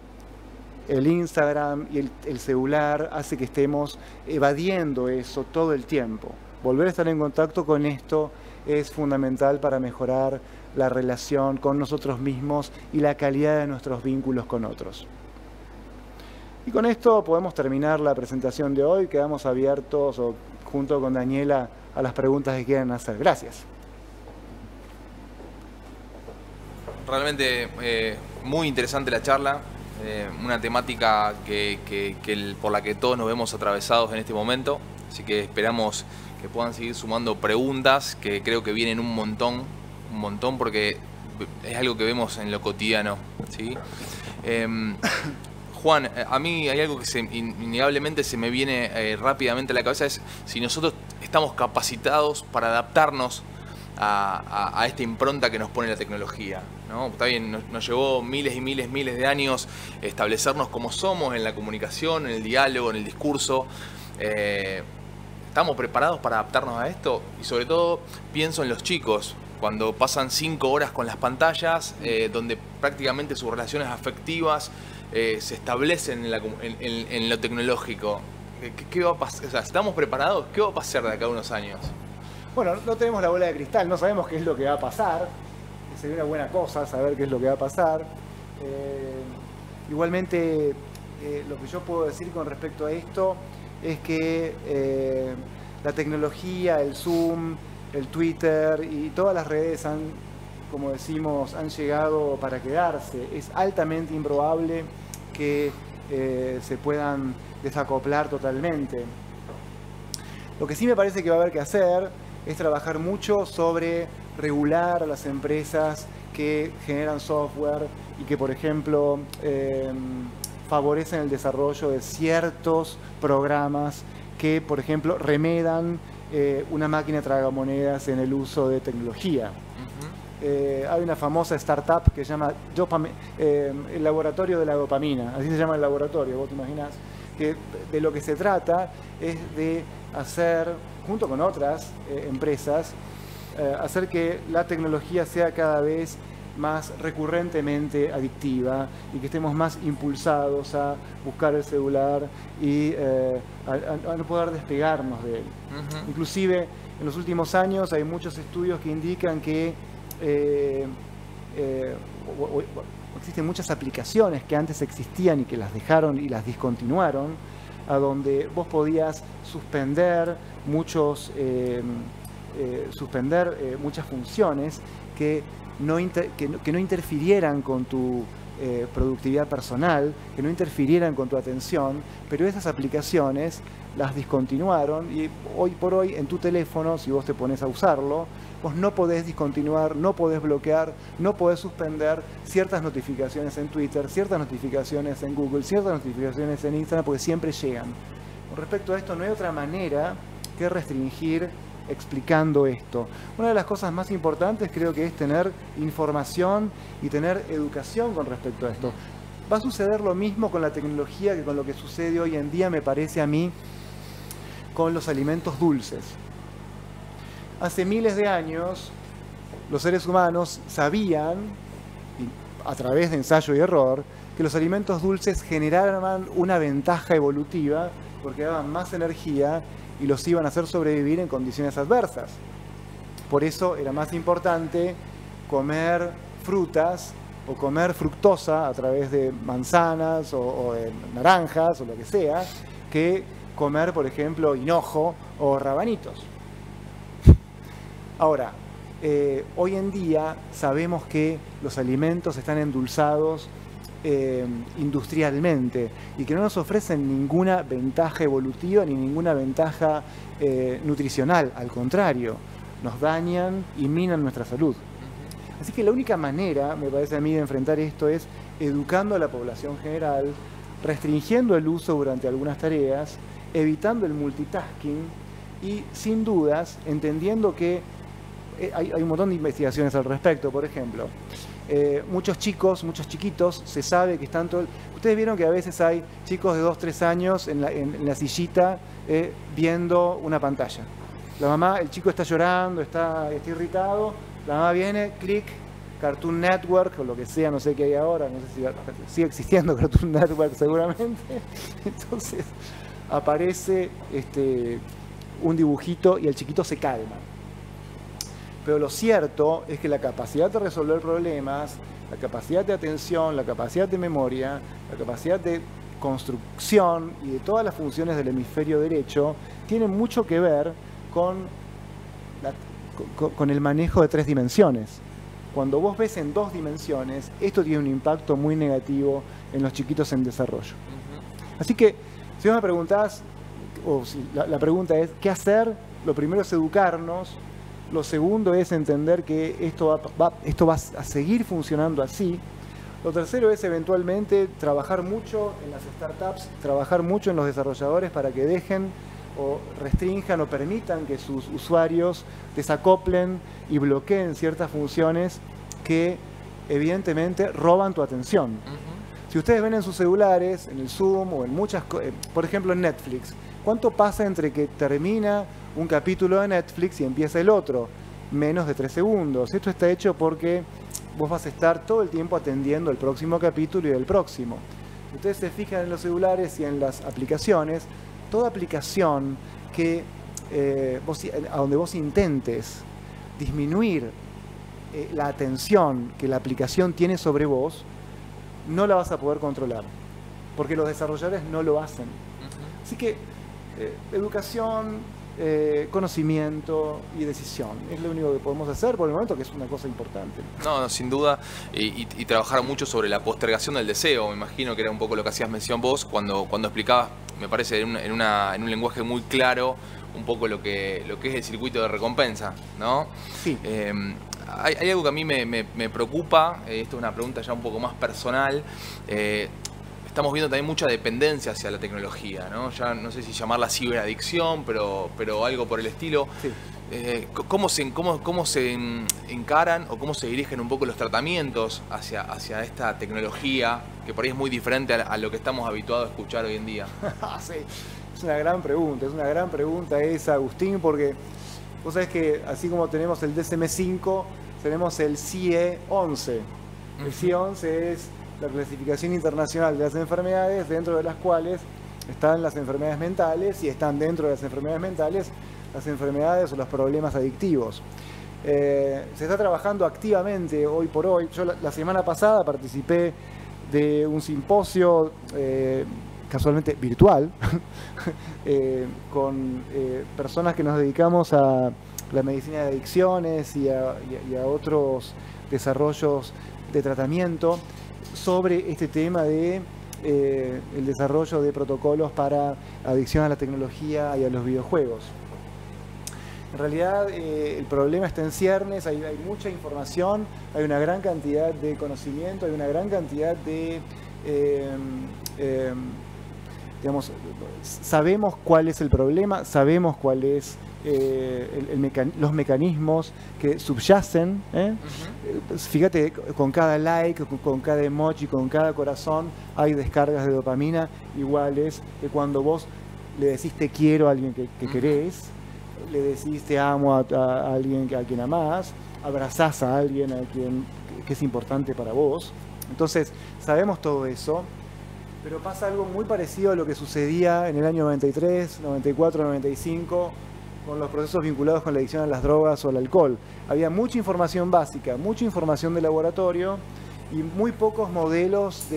el Instagram y el celular hace que estemos evadiendo eso todo el tiempo. Volver a estar en contacto con esto es fundamental para mejorar la relación con nosotros mismos y la calidad de nuestros vínculos con otros. Y con esto podemos terminar la presentación de hoy. Quedamos abiertos, junto con Daniela, a las preguntas que quieran hacer. Gracias. Realmente muy interesante la charla, una temática por la que todos nos vemos atravesados en este momento, así que esperamos que puedan seguir sumando preguntas, que creo que vienen un montón porque es algo que vemos en lo cotidiano, ¿sí? Juan, a mí hay algo que innegablemente se me viene rápidamente a la cabeza, es si nosotros estamos capacitados para adaptarnos a esta impronta que nos pone la tecnología, ¿no? Está bien, nos llevó miles y miles de años establecernos como somos en la comunicación, en el diálogo, en el discurso. ¿Estamos preparados para adaptarnos a esto? Y sobre todo pienso en los chicos, cuando pasan 5 horas con las pantallas, donde prácticamente sus relaciones afectivas se establecen en lo tecnológico. ¿Qué va a pasar? O sea, ¿estamos preparados? ¿Qué va a pasar de acá a unos años? Bueno, no tenemos la bola de cristal, no sabemos qué es lo que va a pasar. Sería una buena cosa saber qué es lo que va a pasar. Igualmente, lo que yo puedo decir con respecto a esto es que la tecnología, el Zoom, el Twitter y todas las redes como decimos, han llegado para quedarse. Es altamente improbable que se puedan desacoplar totalmente. Lo que sí me parece que va a haber que hacer es trabajar mucho sobre regular a las empresas que generan software y que, por ejemplo, favorecen el desarrollo de ciertos programas que, por ejemplo, remedan una máquina tragamonedas en el uso de tecnología. Hay una famosa startup que se llama el laboratorio de la dopamina, así se llama el laboratorio, vos te imaginás, que de lo que se trata es de hacer, junto con otras empresas, hacer que la tecnología sea cada vez más recurrentemente adictiva y que estemos más impulsados a buscar el celular y a no poder despegarnos de él. Inclusive en los últimos años hay muchos estudios que indican que existen muchas aplicaciones que antes existían y que las dejaron y las discontinuaron, a donde vos podías suspender muchas funciones que no interfirieran con tu productividad personal, que no interfirieran con tu atención, pero esas aplicaciones las discontinuaron y hoy por hoy en tu teléfono, si vos te pones a usarlo, vos no podés discontinuar, no podés bloquear, no podés suspender ciertas notificaciones en Twitter, ciertas notificaciones en Google, ciertas notificaciones en Instagram, porque siempre llegan. Con respecto a esto, no hay otra manera que restringir explicando esto. Una de las cosas más importantes creo que es tener información y tener educación con respecto a esto. Va a suceder lo mismo con la tecnología que con lo que sucede hoy en día, me parece a mí, con los alimentos dulces. Hace miles de años, los seres humanos sabían, a través de ensayo y error, que los alimentos dulces generaban una ventaja evolutiva porque daban más energía y los iban a hacer sobrevivir en condiciones adversas. Por eso era más importante comer frutas o comer fructosa a través de manzanas o de naranjas o lo que sea, que comer, por ejemplo, hinojo o rabanitos. Ahora, hoy en día sabemos que los alimentos están endulzados industrialmente y que no nos ofrecen ninguna ventaja evolutiva ni ninguna ventaja nutricional, al contrario, nos dañan y minan nuestra salud. Así que la única manera, me parece a mí, de enfrentar esto es educando a la población general, restringiendo el uso durante algunas tareas, evitando el multitasking y, sin dudas, entendiendo que hay un montón de investigaciones al respecto. Por ejemplo, muchos chiquitos, se sabe que están todo... Ustedes vieron que a veces hay chicos de 2 o 3 años en la sillita viendo una pantalla. La mamá, el chico está llorando, está irritado, la mamá viene, clic, Cartoon Network o lo que sea, no sé qué hay ahora, no sé si sigue existiendo Cartoon Network seguramente. Entonces aparece un dibujito y el chiquito se calma. Pero lo cierto es que la capacidad de resolver problemas, la capacidad de atención, la capacidad de memoria, la capacidad de construcción y de todas las funciones del hemisferio derecho tienen mucho que ver con el manejo de 3 dimensiones. Cuando vos ves en 2 dimensiones, esto tiene un impacto muy negativo en los chiquitos en desarrollo. Así que, si vos me preguntás, o si la pregunta es, ¿qué hacer? Lo primero es educarnos. Lo segundo es entender que esto va a seguir funcionando así. Lo tercero es eventualmente trabajar mucho en las startups, trabajar mucho en los desarrolladores para que dejen o restrinjan o permitan que sus usuarios desacoplen y bloqueen ciertas funciones que evidentemente roban tu atención. Si ustedes ven en sus celulares, en el Zoom o en muchas cosas, por ejemplo en Netflix, ¿cuánto pasa entre que termina un capítulo de Netflix y empieza el otro? Menos de 3 segundos. Esto está hecho porque vos vas a estar todo el tiempo atendiendo el próximo capítulo y el próximo. Si ustedes se fijan en los celulares y en las aplicaciones, toda aplicación que a donde vos intentes disminuir la atención que la aplicación tiene sobre vos, no la vas a poder controlar, porque los desarrolladores no lo hacen. Así que educación, conocimiento y decisión es lo único que podemos hacer por el momento, que es una cosa importante. No, sin duda, y trabajar mucho sobre la postergación del deseo. Me imagino que era un poco lo que hacías mención vos cuando explicabas, me parece, en un lenguaje muy claro, un poco lo que es el circuito de recompensa, ¿no? Sí. Hay algo que a mí me preocupa, esto es una pregunta ya un poco más personal. estamos viendo también mucha dependencia hacia la tecnología, ¿no? Ya no sé si llamarla ciberadicción, pero algo por el estilo. Sí. ¿Cómo se encaran o cómo se dirigen un poco los tratamientos hacia esta tecnología que por ahí es muy diferente a lo que estamos habituados a escuchar hoy en día? Sí, es una gran pregunta esa, Agustín, porque vos sabés que así como tenemos el DSM-5, tenemos el CIE-11. El CIE-11 es la clasificación internacional de las enfermedades, dentro de las cuales están las enfermedades mentales, y están dentro de las enfermedades mentales las enfermedades o los problemas adictivos. Se está trabajando activamente hoy por hoy. Yo la semana pasada participé de un simposio casualmente virtual con personas que nos dedicamos a la medicina de adicciones y a otros desarrollos de tratamiento sobre este tema de el desarrollo de protocolos para adicción a la tecnología y a los videojuegos. En realidad el problema está en ciernes, hay mucha información, hay una gran cantidad de conocimiento, hay una gran cantidad de, digamos, sabemos cuál es el problema, sabemos cuál es los mecanismos que subyacen. Fíjate, con cada like, con cada emoji, con cada corazón, hay descargas de dopamina iguales que cuando vos le decís te quiero a alguien que querés, le decís te amo a alguien a quien amás, abrazás a alguien que es importante para vos. Entonces, sabemos todo eso, pero pasa algo muy parecido a lo que sucedía en el año 93, 94, 95, con los procesos vinculados con la adicción a las drogas o al alcohol. Había mucha información básica, mucha información de laboratorio y muy pocos modelos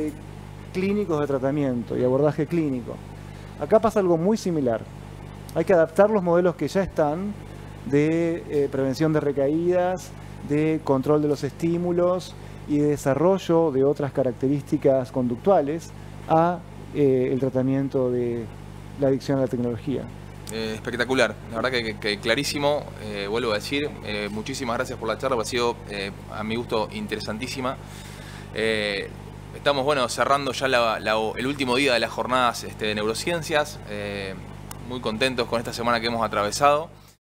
clínicos de tratamiento y abordaje clínico. Acá pasa algo muy similar. Hay que adaptar los modelos que ya están de prevención de recaídas, de control de los estímulos y de desarrollo de otras características conductuales a el tratamiento de la adicción a la tecnología. Espectacular, la verdad que clarísimo. Vuelvo a decir, muchísimas gracias por la charla, ha sido a mi gusto interesantísima. Estamos cerrando ya el último día de las jornadas de neurociencias, muy contentos con esta semana que hemos atravesado.